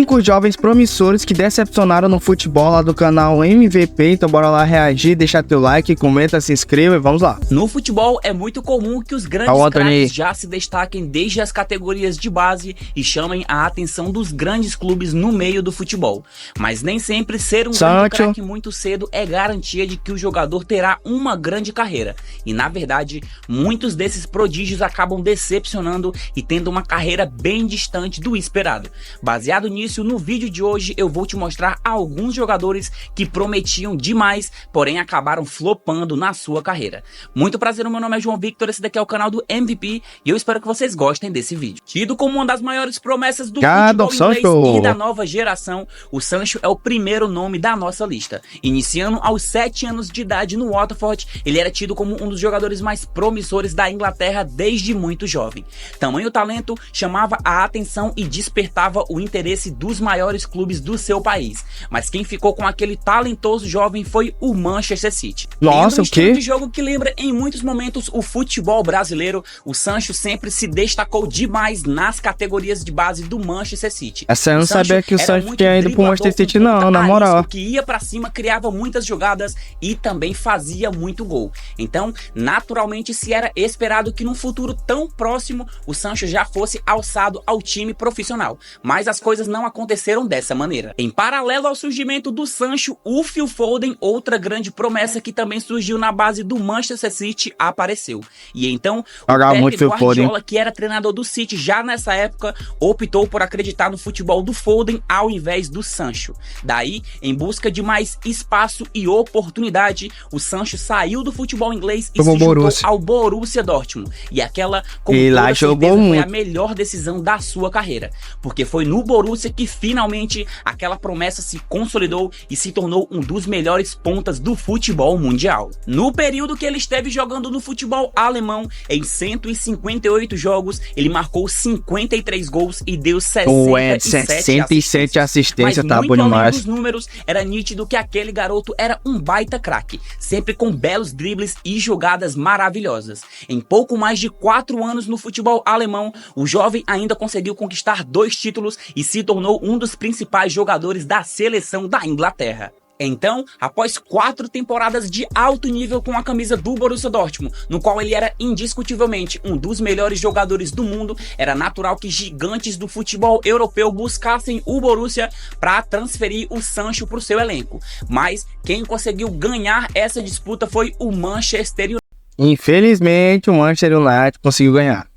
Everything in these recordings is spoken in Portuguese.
5 jovens promissores que decepcionaram no futebol lá do canal MVP, então bora lá reagir, deixa teu like, comenta, se inscreva e vamos lá. No futebol é muito comum que os grandes craques já se destaquem desde as categorias de base e chamem a atenção dos grandes clubes no meio do futebol. Mas nem sempre ser um grande craque muito cedo é garantia de que o jogador terá uma grande carreira. E na verdade, muitos desses prodígios acabam decepcionando e tendo uma carreira bem distante do esperado. Baseado nisso, no vídeo de hoje eu vou te mostrar alguns jogadores que prometiam demais, porém acabaram flopando na sua carreira. Muito prazer, meu nome é João Victor, esse daqui é o canal do MVP e eu espero que vocês gostem desse vídeo. Tido como uma das maiores promessas do futebol inglês e da nova geração, o Sancho é o primeiro nome da nossa lista. Iniciando aos 7 anos de idade no Watford, ele era tido como um dos jogadores mais promissores da Inglaterra desde muito jovem. Tamanho talento chamava a atenção e despertava o interesse dos maiores clubes do seu país, mas quem ficou com aquele talentoso jovem foi o Manchester City. Nossa, o estilo de jogo que lembra em muitos momentos o futebol brasileiro, o Sancho sempre se destacou demais nas categorias de base do Manchester City. Essa eu não sabia que o Sancho tinha ido pro Manchester City não, na moral. Que ia pra cima, criava muitas jogadas e também fazia muito gol. Então, naturalmente se era esperado que num futuro tão próximo o Sancho já fosse alçado ao time profissional, mas as coisas não aconteceram dessa maneira. Em paralelo ao surgimento do Sancho, o Phil Foden, outra grande promessa que também surgiu na base do Manchester City, apareceu. E então, o Pep Guardiola, que era treinador do City já nessa época, optou por acreditar no futebol do Foden ao invés do Sancho. Daí, em busca de mais espaço e oportunidade, o Sancho saiu do futebol inglês e se juntou ao Borussia Dortmund. E aquela, com toda certeza, foi a melhor decisão da sua carreira, porque foi no Borussia que finalmente aquela promessa se consolidou e se tornou um dos melhores pontas do futebol mundial. No período que ele esteve jogando no futebol alemão, em 158 jogos, ele marcou 53 gols e deu 67 assistências, tá bom demais. Dos números, era nítido que aquele garoto era um baita craque, sempre com belos dribles e jogadas maravilhosas. Em pouco mais de 4 anos no futebol alemão, o jovem ainda conseguiu conquistar 2 títulos e se tornou um dos principais jogadores da seleção da Inglaterra. Então, após 4 temporadas de alto nível com a camisa do Borussia Dortmund, no qual ele era indiscutivelmente um dos melhores jogadores do mundo, era natural que gigantes do futebol europeu buscassem o Borussia para transferir o Sancho para o seu elenco. Mas quem conseguiu ganhar essa disputa foi o Manchester United. Infelizmente, o Manchester United conseguiu ganhar,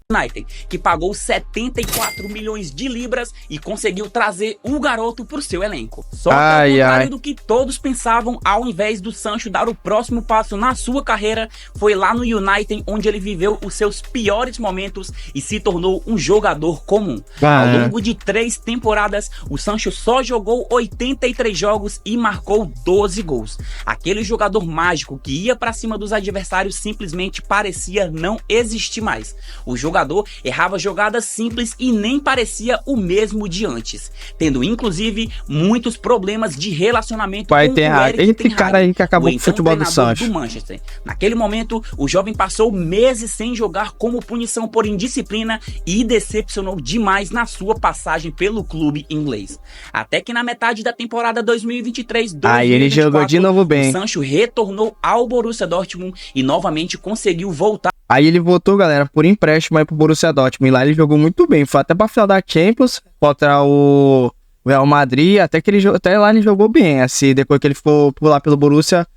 que pagou 74 milhões de libras e conseguiu trazer o garoto por seu elenco. Só que ao contrário do que todos pensavam, ao invés do Sancho dar o próximo passo na sua carreira, foi lá no United onde ele viveu os seus piores momentos e se tornou um jogador comum. Ao longo de 3 temporadas, o Sancho só jogou 83 jogos e marcou 12 gols. Aquele jogador mágico que ia pra cima dos adversários simplesmente parecia não existir mais. O jogador errava jogadas simples e nem parecia o mesmo de antes, tendo inclusive muitos problemas de relacionamento com o Erik Ten Hag, cara aí que acabou com o futebol do Sancho. Manchester. Naquele momento, o jovem passou meses sem jogar como punição por indisciplina e decepcionou demais na sua passagem pelo clube inglês. Até que na metade da temporada 2023-2024, ele jogou de novo bem. O Sancho retornou ao Borussia Dortmund e novamente conseguiu voltar. Aí ele voltou, galera, por empréstimo aí pro Borussia Dortmund. E lá ele jogou muito bem. Foi até pra final da Champions contra o Real Madrid. Até lá ele jogou bem. Assim, depois que ele ficou lá pelo Borussia,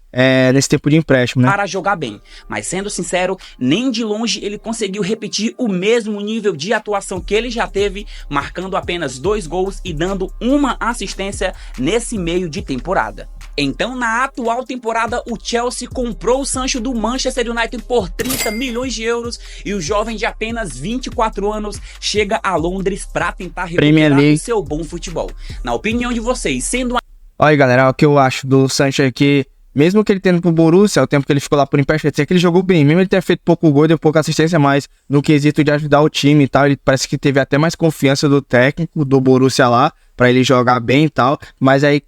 nesse tempo de empréstimo, né? Para jogar bem. Mas sendo sincero, nem de longe ele conseguiu repetir o mesmo nível de atuação que ele já teve, marcando apenas 2 gols e dando 1 assistência nesse meio de temporada. Então, na atual temporada, o Chelsea comprou o Sancho do Manchester United por 30 milhões de euros e o jovem de apenas 24 anos chega a Londres para tentar recuperar o seu bom futebol. Na opinião de vocês, sendo... Olha aí, galera, o que eu acho do Sancho aqui, mesmo que ele tendo pro Borussia, o tempo que ele ficou lá por empréstimo, que ele jogou bem, mesmo ele ter feito pouco gol, deu pouca assistência, mas no quesito de ajudar o time e tal, ele parece que teve até mais confiança do técnico do Borussia lá, para ele jogar bem e tal, mas aí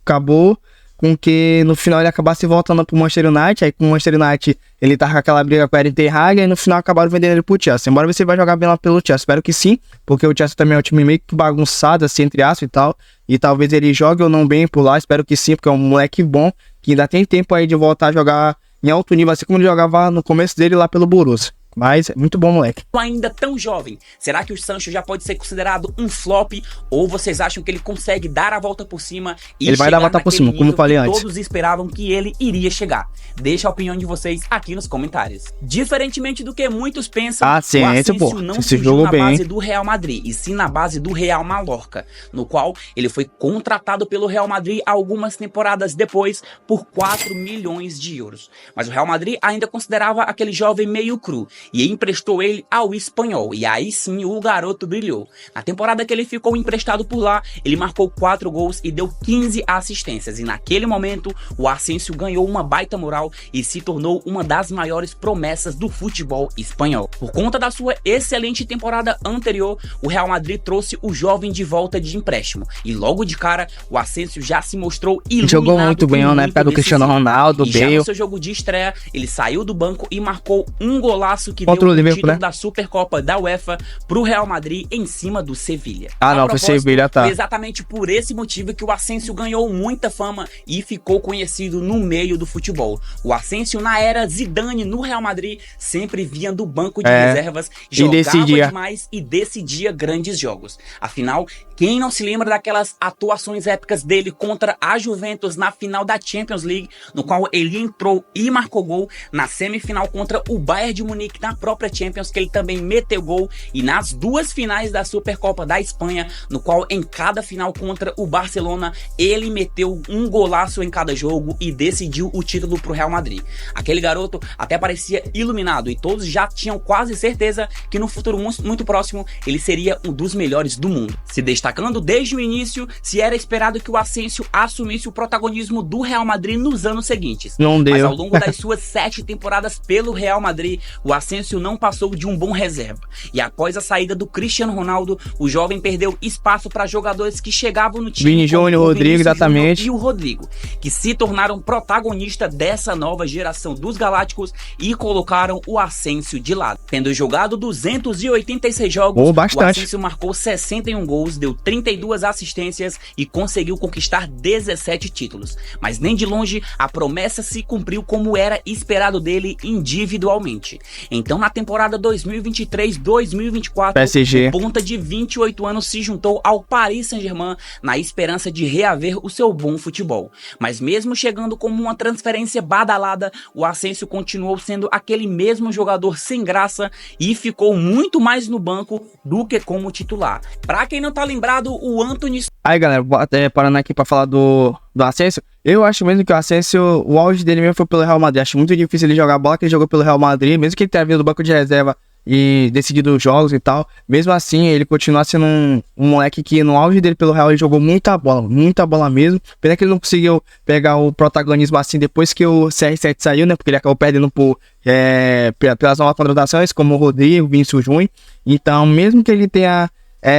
acabou com que no final ele acabasse voltando pro Manchester United. Aí com o Manchester United ele tava com aquela briga com o Erik ten Hag, e no final acabaram vendendo ele pro Chelsea. Embora você vai jogar bem lá pelo Chelsea, espero que sim, porque o Chelsea também é um time meio que bagunçado, assim, entre aspas e tal, e talvez ele jogue ou não bem por lá, espero que sim, porque é um moleque bom, que ainda tem tempo aí de voltar a jogar em alto nível, assim como ele jogava no começo dele lá pelo Borussia. Mas é muito bom, moleque. Ainda tão jovem, será que o Sancho já pode ser considerado um flop? Ou vocês acham que ele consegue dar a volta por cima e ele vai dar a volta por cima, como eu falei antes. Todos esperavam que ele iria chegar. Deixa a opinião de vocês aqui nos comentários. Diferentemente do que muitos pensam, o Asensio não surgiu na base do Real Madrid, e sim na base do Real Mallorca, no qual ele foi contratado pelo Real Madrid algumas temporadas depois por 4 milhões de euros. Mas o Real Madrid ainda considerava aquele jovem meio cru e emprestou ele ao Espanhol, e aí sim o garoto brilhou. Na temporada que ele ficou emprestado por lá, ele marcou 4 gols e deu 15 assistências, e naquele momento o Asensio ganhou uma baita moral e se tornou uma das maiores promessas do futebol espanhol. Por conta da sua excelente temporada anterior, o Real Madrid trouxe o jovem de volta de empréstimo, e logo de cara o Asensio já se mostrou iluminado. Jogou muito bem na época do Cristiano Ronaldo, já no seu jogo de estreia, ele saiu do banco e marcou um golaço que contra deu o título, né, da Supercopa da UEFA pro Real Madrid em cima do Sevilha. Não, foi Sevilha, tá. Foi exatamente por esse motivo que o Asensio ganhou muita fama e ficou conhecido no meio do futebol. O Asensio, na era Zidane no Real Madrid, sempre vinha do banco de reservas, jogava demais e decidia grandes jogos. Afinal, quem não se lembra daquelas atuações épicas dele contra a Juventus na final da Champions League, no qual ele entrou e marcou gol, na semifinal contra o Bayern de Munique na própria Champions, que ele também meteu gol, e nas 2 finais da Supercopa da Espanha, no qual em cada final contra o Barcelona, ele meteu um golaço em cada jogo e decidiu o título pro Real Madrid. Aquele garoto até parecia iluminado e todos já tinham quase certeza que no futuro muito próximo ele seria um dos melhores do mundo. Se destacando desde o início, se era esperado que o Asensio assumisse o protagonismo do Real Madrid nos anos seguintes. Não deu. Mas ao longo das suas 7 temporadas pelo Real Madrid, o Asensio não passou de um bom reserva. E após a saída do Cristiano Ronaldo, o jovem perdeu espaço para jogadores que chegavam no time, Vini Júnior, Rodrigo, exatamente, e o Rodrigo, que se tornaram protagonistas dessa nova geração dos Galácticos e colocaram o Asensio de lado. Tendo jogado 286 jogos, o Asensio marcou 61 gols, deu 32 assistências e conseguiu conquistar 17 títulos. Mas nem de longe a promessa se cumpriu como era esperado dele individualmente. Então na temporada 2023-2024, PSG, o ponta de 28 anos se juntou ao Paris Saint-Germain na esperança de reaver o seu bom futebol. Mas mesmo chegando como uma transferência badalada, o Asensio continuou sendo aquele mesmo jogador sem graça e ficou muito mais no banco do que como titular. Pra quem não tá lembrado, o Antony... Aí galera, até parando aqui pra falar do Asensio, eu acho mesmo que o Asensio, o auge dele mesmo foi pelo Real Madrid. Acho muito difícil ele jogar a bola que ele jogou pelo Real Madrid, mesmo que ele tenha vindo do banco de reserva e decidido os jogos e tal. Mesmo assim, ele continua sendo um moleque que no auge dele pelo Real ele jogou muita bola mesmo. Pena que ele não conseguiu pegar o protagonismo assim depois que o CR7 saiu, né? Porque ele acabou perdendo pelas novas contratações, como o Rodrigo, Vinícius Júnior. Então, mesmo que ele tenha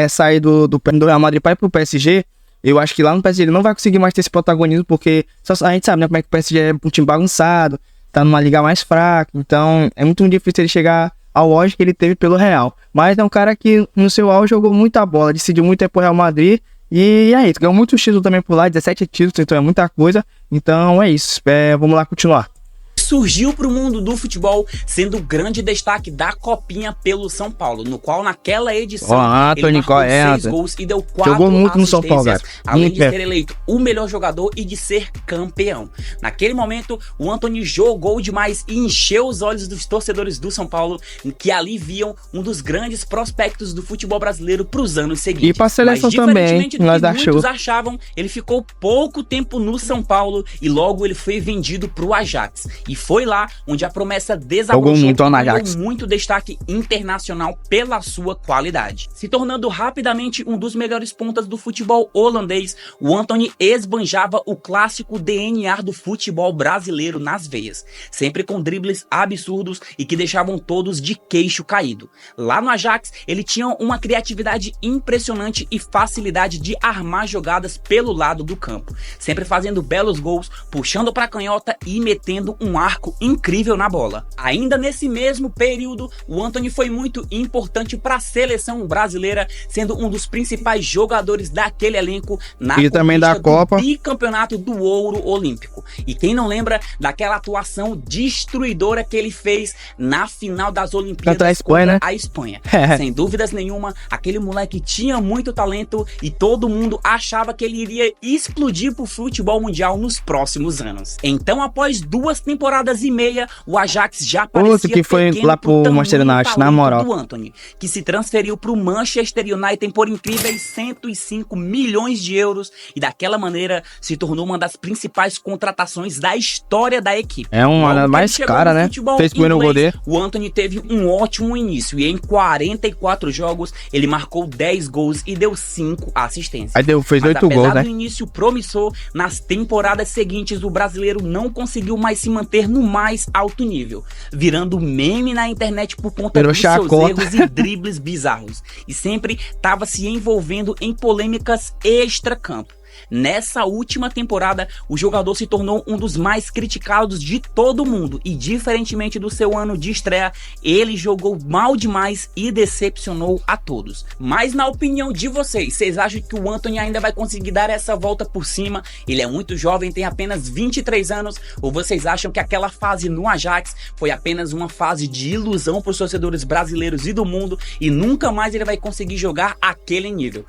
saído do Real Madrid para ir pro PSG, eu acho que lá no PSG ele não vai conseguir mais ter esse protagonismo, porque a gente sabe, né, como é que o PSG é um time bagunçado, tá numa liga mais fraca, então é muito difícil ele chegar ao auge que ele teve pelo Real. Mas é um cara que no seu auge jogou muita bola, decidiu muito tempo pro Real Madrid, e é isso, ganhou muitos títulos também por lá, 17 títulos, então é muita coisa, então é isso, vamos lá continuar. Surgiu para o mundo do futebol sendo o grande destaque da Copinha pelo São Paulo, no qual naquela edição ele marcou 6 gols e deu 4 jogou muito no São Paulo, além de ser eleito o melhor jogador e de ser campeão. Naquele momento, o Antony jogou demais e encheu os olhos dos torcedores do São Paulo, que ali viam um dos grandes prospectos do futebol brasileiro para os anos seguintes. E para a seleção também, muitos achavam, ele ficou pouco tempo no São Paulo e logo ele foi vendido para o Ajax. E E foi lá onde a promessa desabrochou muito e no ganhou Ajax. muito destaque internacional pela sua qualidade. Se tornando rapidamente um dos melhores pontas do futebol holandês, o Antony esbanjava o clássico DNA do futebol brasileiro nas veias, sempre com dribles absurdos e que deixavam todos de queixo caído. Lá no Ajax, ele tinha uma criatividade impressionante e facilidade de armar jogadas pelo lado do campo, sempre fazendo belos gols, puxando para a canhota e metendo um arco incrível na bola. Ainda nesse mesmo período, o Antony foi muito importante para a seleção brasileira, sendo um dos principais jogadores daquele elenco na E também da Copa. bicampeonato do ouro olímpico. E quem não lembra daquela atuação destruidora que ele fez na final das Olimpíadas Contra a Espanha, né? a Espanha. Sem dúvidas nenhuma, aquele moleque tinha muito talento e todo mundo achava que ele iria explodir pro futebol mundial nos próximos anos. Então, após 2 temporadas e meia, o Ajax já parecia que foi pequeno lá pro tamanho Manchester United, talento na moral. do Antony, que se transferiu pro Manchester United por incríveis 105 milhões de euros e daquela maneira se tornou uma das principais contratações da história da equipe. É uma Logo das que mais ele chegou cara, no né? futebol Fez primeiro gol inglês, dele. o Antony teve um ótimo início e em 44 jogos ele marcou 10 gols e deu 5 assistências. Aí fez Mas 8 gols, apesar né? do início promissor, nas temporadas seguintes o brasileiro não conseguiu mais se manter no mais alto nível, virando meme na internet por conta Virou dos seus chacota. erros e dribles bizarros, e sempre estava se envolvendo em polêmicas extra-campo. Nessa última temporada, o jogador se tornou um dos mais criticados de todo mundo e, diferentemente do seu ano de estreia, ele jogou mal demais e decepcionou a todos. Mas na opinião de vocês acham que o Antony ainda vai conseguir dar essa volta por cima? Ele é muito jovem, tem apenas 23 anos, ou vocês acham que aquela fase no Ajax foi apenas uma fase de ilusão para os torcedores brasileiros e do mundo e nunca mais ele vai conseguir jogar aquele nível?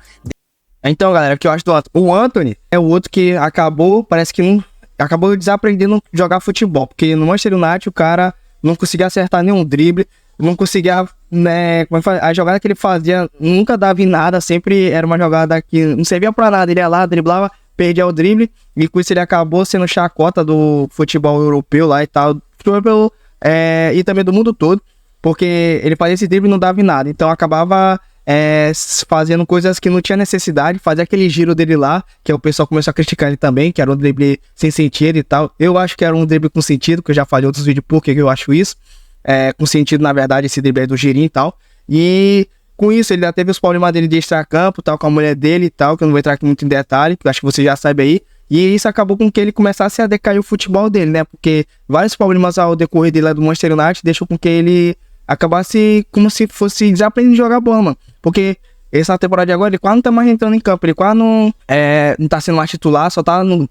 Então, galera, o que eu acho do Antony? O Antony é o outro que acabou, parece que não, acabou desaprendendo a jogar futebol. Porque no Manchester United o cara não conseguia acertar nenhum drible, não conseguia, né, a jogada que ele fazia nunca dava em nada, sempre era uma jogada que não servia pra nada. Ele ia lá, driblava, perdia o drible, e com isso ele acabou sendo chacota do futebol europeu lá e tal, e também do mundo todo, porque ele fazia esse drible e não dava em nada. Então acabava fazendo coisas que não tinha necessidade, fazer aquele giro dele lá, que o pessoal começou a criticar ele também, que era um drible sem sentido e tal. Eu acho que era um drible com sentido, que eu já falei em outros vídeos porque eu acho isso, com sentido na verdade esse drible aí do girinho e tal. E com isso ele já teve os problemas dele de extracampo, tal, com a mulher dele e tal, que eu não vou entrar aqui muito em detalhe, porque eu acho que você já sabe aí. E isso acabou com que ele começasse a decair o futebol dele, né, porque vários problemas ao decorrer dele lá do Manchester United deixou com que ele acabasse como se fosse desaprendendo a jogar bola, mano. Porque essa temporada de agora ele quase não tá mais entrando em campo, ele quase não tá sendo mais titular, só tá no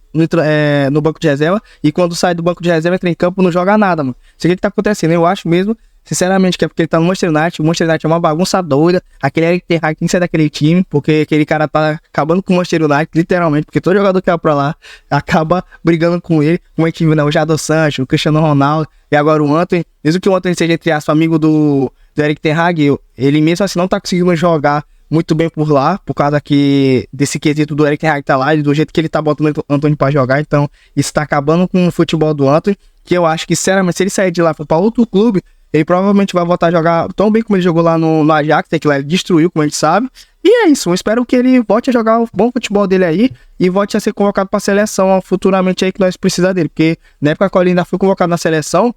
banco de reserva. E quando sai do banco de reserva, entra em campo, não joga nada, mano. Isso que tá acontecendo, eu acho mesmo, sinceramente, que é porque ele tá no Manchester United. O Manchester United é uma bagunça doida. Aquele Erik ten Hag tem que sair daquele time, porque aquele cara tá acabando com o Manchester United, literalmente, porque todo jogador que vai pra lá acaba brigando com ele. Como a gente viu, né? O Jadon Sancho, o Cristiano Ronaldo e agora o Antony. Mesmo que o Antony seja, entre aspas, amigo do Erik ten Hag, ele mesmo assim não tá conseguindo jogar muito bem por lá, por causa que desse quesito do Erik ten Hag tá lá, e do jeito que ele tá botando o Antony pra jogar. Então isso tá acabando com o futebol do Antony, que eu acho que, sinceramente, se ele sair de lá e for pra outro clube, ele provavelmente vai voltar a jogar tão bem como ele jogou lá no Ajax, que lá ele destruiu, como a gente sabe. E é isso, eu espero que ele volte a jogar o bom futebol dele aí e volte a ser convocado pra seleção futuramente aí, que nós precisamos dele. Porque na época que ele ainda foi convocado na seleção,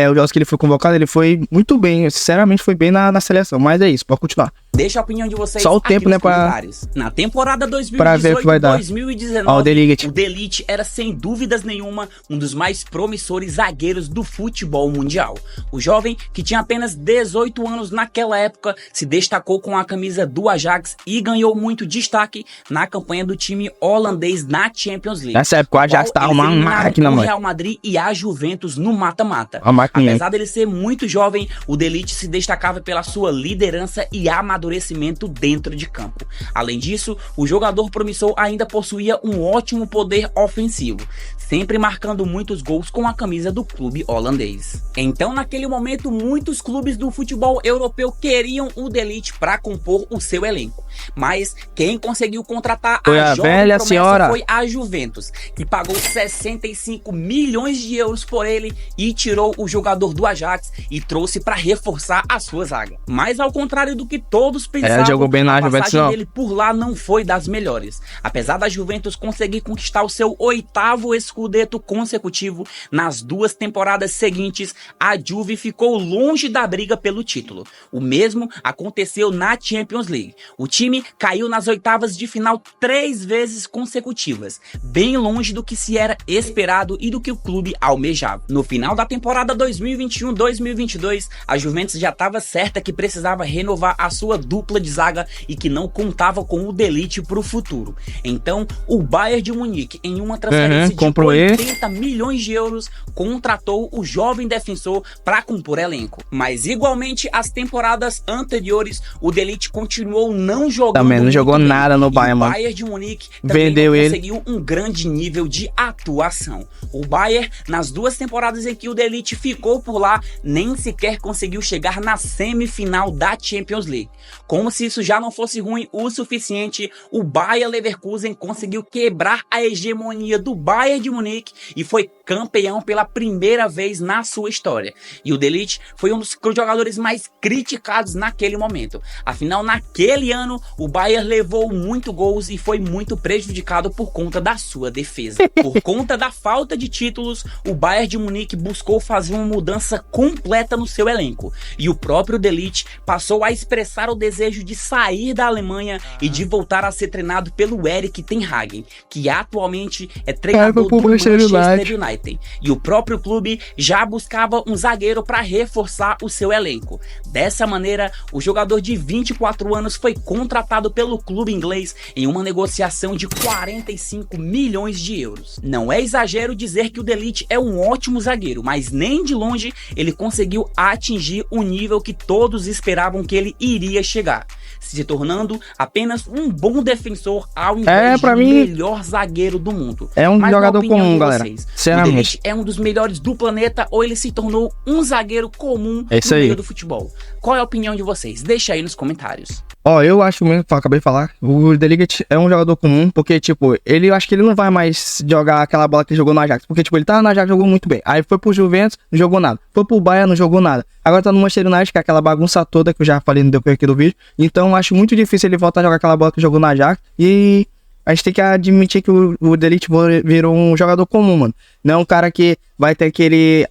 os jogos que ele foi convocado, ele foi muito bem, sinceramente foi bem na seleção. Mas é isso, pode continuar. Deixa a opinião de vocês só o tempo, né, comentários. Na temporada pra ver o que vai dar. 2019, Ó, o De Ligt. o De Ligt era sem dúvidas nenhuma um dos mais promissores zagueiros do futebol mundial. O jovem, que tinha apenas 18 anos naquela época, se destacou com a camisa do Ajax e ganhou muito destaque na campanha do time holandês na Champions League. Nessa época o Ajax tava uma máquina, o mano. Real Madrid e a Juventus no mata-mata. Uma máquina. Apesar dele ser muito jovem, o De Ligt se destacava pela sua liderança e amadurecimento amadurecimento dentro de campo. Além disso, o jogador promissor ainda possuía um ótimo poder ofensivo, sempre marcando muitos gols com a camisa do clube holandês. Então, naquele momento, muitos clubes do futebol europeu queriam o De Ligt para compor o seu elenco. Mas quem conseguiu contratar a jovem promessa foi a Juventus, que pagou 65 milhões de euros por ele e tirou o jogador do Ajax e trouxe para reforçar a sua zaga. Mas ao contrário do que todos pensavam, jogou bem na a Juventus, passagem dele por lá não foi das melhores. Apesar da Juventus conseguir conquistar o seu 8º Scudetto consecutivo, nas 2 temporadas seguintes, a Juve ficou longe da briga pelo título. O mesmo aconteceu na Champions League. O time caiu nas oitavas de final 3 vezes consecutivas, bem longe do que se era esperado e do que o clube almejava. No final da temporada 2021-2022, a Juventus já estava certa que precisava renovar a sua dupla de zaga e que não contava com o De Ligt para o futuro. Então, o Bayern de Munique, em uma transferência de 80 milhões de euros, contratou o jovem defensor para compor elenco. Mas igualmente, as temporadas anteriores, o De Ligt continuou não jogando. Também não jogou nada no Bayern, mano. O Bayern de Munique vendeu ele, conseguiu um grande nível de atuação. O Bayern, nas 2 temporadas em que o De Ligt ficou por lá, nem sequer conseguiu chegar na semifinal da Champions League. Como se isso já não fosse ruim o suficiente, o Bayer Leverkusen conseguiu quebrar a hegemonia do Bayern de Munique e foi campeão pela primeira vez na sua história. E o De Ligt foi um dos jogadores mais criticados naquele momento. Afinal, naquele ano, o Bayern levou muito gols e foi muito prejudicado por conta da sua defesa. Por conta da falta de títulos, o Bayern de Munique buscou fazer uma mudança completa no seu elenco. E o próprio De Ligt passou a expressar o desejo de sair da Alemanha e de voltar a ser treinado pelo Erik ten Hag, que atualmente é treinador do Manchester United. E o próprio clube já buscava um zagueiro para reforçar o seu elenco. Dessa maneira, o jogador de 24 anos foi contratado pelo clube inglês em uma negociação de 45 milhões de euros. Não é exagero dizer que o De Ligt é um ótimo zagueiro, mas nem de longe ele conseguiu atingir o nível que todos esperavam que ele iria chegar, se tornando apenas um bom defensor ao invés de melhor zagueiro do mundo. É um jogador comum, galera. O De Ligt é um dos melhores do planeta ou ele se tornou um zagueiro comum no meio do futebol? Qual é a opinião de vocês? Deixa aí nos comentários. Eu acho mesmo, acabei de falar, o De Ligt é um jogador comum, porque, tipo, eu acho que ele não vai mais jogar aquela bola que ele jogou no Ajax, porque, tipo, ele tava no Ajax, jogou muito bem, aí foi pro Juventus, não jogou nada, foi pro Bayern, não jogou nada, agora tá no Manchester United, que é aquela bagunça toda que eu já falei no depois aqui do vídeo, então acho muito difícil ele voltar a jogar aquela bola que jogou no Ajax, e a gente tem que admitir que o De Ligt virou um jogador comum, mano, não é um cara que vai ter aquele...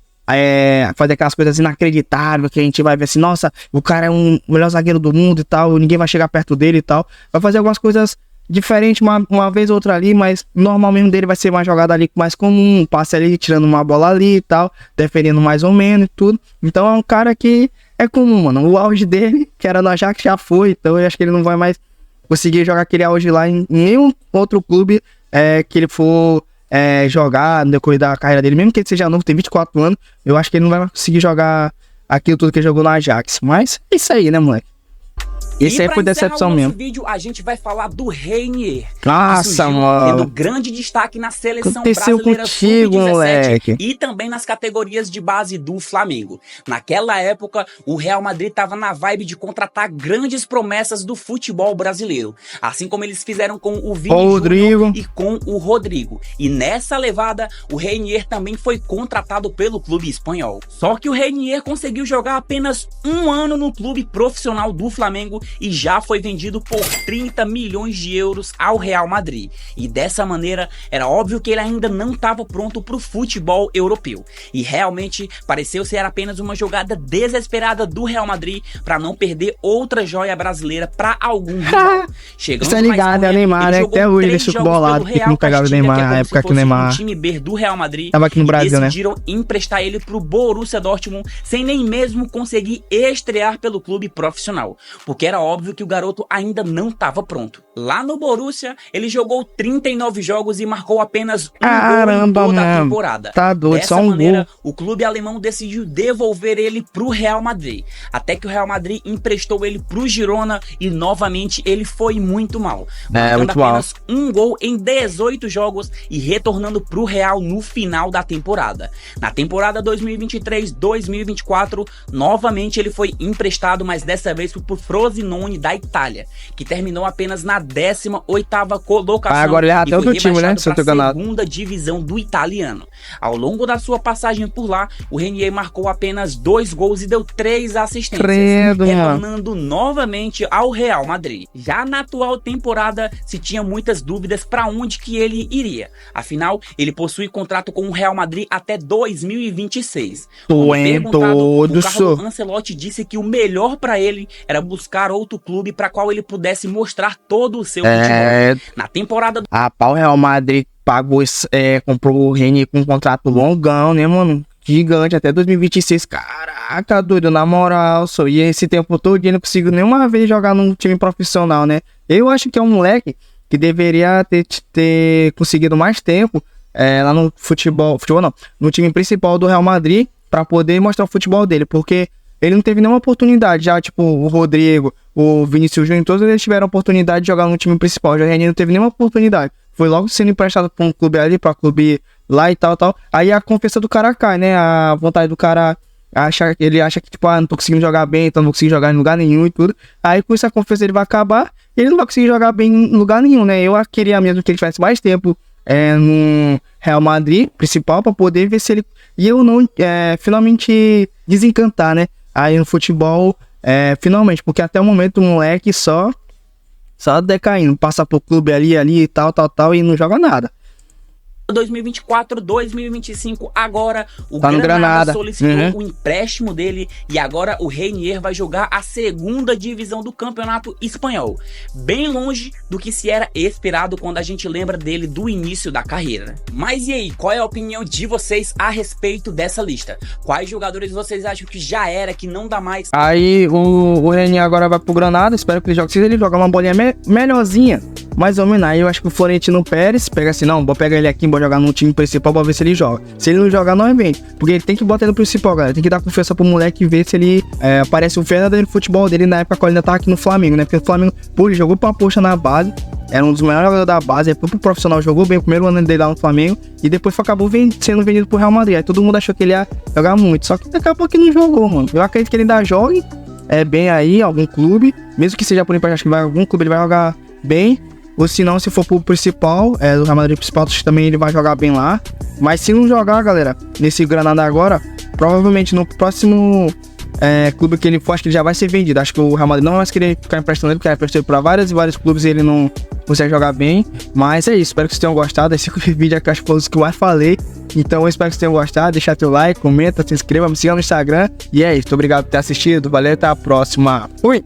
fazer aquelas coisas inacreditáveis que a gente vai ver assim, nossa, o cara é o melhor zagueiro do mundo e tal, ninguém vai chegar perto dele e tal, vai fazer algumas coisas diferentes uma vez ou outra ali, mas normal mesmo dele vai ser uma jogada ali mais comum, um passe ali, tirando uma bola ali e tal, defendendo mais ou menos e tudo, então é um cara que é comum, mano, o auge dele, que era no Ajax, já foi, então eu acho que ele não vai mais conseguir jogar aquele auge lá em nenhum outro clube que ele for... jogar no decorrer da carreira dele, mesmo que ele seja novo, tem 24 anos, eu acho que ele não vai conseguir jogar aquilo tudo que ele jogou no Ajax, mas é isso aí, né, moleque? Esse aí foi decepção mesmo. Nesse vídeo a gente vai falar do Reinier. Nossa, mano. Tendo grande destaque na seleção brasileira contigo, moleque. E também nas categorias de base do Flamengo. Naquela época, o Real Madrid tava na vibe de contratar grandes promessas do futebol brasileiro. Assim como eles fizeram com o Vini Júnior e com o Rodrigo. E nessa levada, o Reinier também foi contratado pelo clube espanhol. Só que o Reinier conseguiu jogar apenas 1 ano no clube profissional do Flamengo e já foi vendido por 30 milhões de euros ao Real Madrid. E dessa maneira, era óbvio que ele ainda não estava pronto para o futebol europeu. E realmente pareceu ser apenas uma jogada desesperada do Real Madrid para não perder outra joia brasileira para algum rival. Chegando mais ligado, é o Neymar, né? Até hoje ele ficou bolado que não pegava o Neymar na época que o Neymar time B do Real Madrid tava aqui no Brasil, decidiram emprestar ele pro Borussia Dortmund sem nem mesmo conseguir estrear pelo clube profissional, porque era óbvio que o garoto ainda não estava pronto. Lá no Borussia, ele jogou 39 jogos e marcou apenas um Caramba, gol em toda a mano. temporada. Tá doido, Dessa só um maneira, gol. o clube alemão decidiu devolver ele pro Real Madrid. Até que o Real Madrid emprestou ele pro Girona e novamente ele foi muito mal. Marcando muito mal. apenas um gol em 18 jogos e retornando pro Real no final da temporada. Na temporada 2023-2024, novamente ele foi emprestado, mas dessa vez pro Frosinone da Itália, que terminou apenas na 18ª colocação. Agora ele é e até foi outro time, né? rebaixado Se eu tô pra enganado. segunda divisão do italiano. Ao longo da sua passagem por lá, o Renier marcou apenas 2 gols e deu 3 assistências, Credo, mano. retornando novamente ao Real Madrid. Já na atual temporada, se tinha muitas dúvidas para onde que ele iria. Afinal, ele possui contrato com o Real Madrid até 2026. Tu é doido, o só. Carlo Ancelotti disse que o melhor para ele era buscar outro clube para qual ele pudesse mostrar todo o seu futebol. Na temporada Rapaz, o Real Madrid pagou, comprou o Renier com um contrato longão, né, mano? Gigante, até 2026. Caraca, doido, na moral, só. E esse tempo todo ele não conseguiu nenhuma vez jogar num time profissional, né? Eu acho que é um moleque que deveria ter conseguido mais tempo lá no futebol não, no time principal do Real Madrid, pra poder mostrar o futebol dele, porque ele não teve nenhuma oportunidade. Já, tipo, o Rodrigo, o Vinícius Júnior, todos eles tiveram oportunidade de jogar no time principal. Já o Renier não teve nenhuma oportunidade. Foi logo sendo emprestado pra um clube ali, pra clube lá e tal. Aí a confiança do cara cai, né? A vontade do cara ele acha que, tipo, não tô conseguindo jogar bem, então não vou conseguir jogar em lugar nenhum e tudo. Aí com isso a confiança ele vai acabar e ele não vai conseguir jogar bem em lugar nenhum, né? Eu queria mesmo que ele tivesse mais tempo no Real Madrid principal pra poder ver se ele... E eu não finalmente desencantar, né? Aí no futebol, finalmente, porque até o momento o moleque só decaindo, passa pro clube ali e tal, e não joga nada. 2024-2025, agora o Tá no Granada solicitou o empréstimo dele e agora o Renier vai jogar a segunda divisão do campeonato espanhol, bem longe do que se era esperado quando a gente lembra dele do início da carreira. Mas e aí, qual é a opinião de vocês a respeito dessa lista? Quais jogadores vocês acham que já era, que não dá mais? Aí o Renier agora vai pro Granada, espero que ele jogue. Se ele jogar uma bolinha melhorzinha, mais ou menos, aí eu acho que o Florentino Pérez pega assim, não, vou pegar ele aqui, vou jogar no time principal pra ver se ele joga. Se ele não jogar, não é bem, porque ele tem que botar ele no principal, galera. Tem que dar confiança pro moleque e ver se ele aparece o verdadeiro futebol dele na época quando ele ainda tava aqui no Flamengo, né? Porque o Flamengo, ele jogou pra poxa na base, era um dos melhores jogadores da base, aí foi pro profissional, jogou bem o primeiro ano dele lá no Flamengo e depois acabou sendo vendido pro Real Madrid. Aí todo mundo achou que ele ia jogar muito, só que daqui a pouco ele não jogou, mano. Eu acredito que ele ainda jogue bem aí, algum clube, mesmo que seja por empréstimo, acho que algum clube ele vai jogar bem. Ou se não, se for pro principal, do Real Madrid principal, também ele vai jogar bem lá. Mas se não jogar, galera, nesse Granada agora, provavelmente no próximo clube que ele for, acho que ele já vai ser vendido. Acho que o Real Madrid não vai mais querer ficar emprestando ele, porque ele emprestou pra vários clubes e ele não consegue jogar bem. Mas é isso, espero que vocês tenham gostado. Esse vídeo aqui acho que foi os que eu mais falei. Então eu espero que vocês tenham gostado. Deixa teu like, comenta, se inscreva, me siga no Instagram. E é isso, obrigado por ter assistido. Valeu, até a próxima. Fui!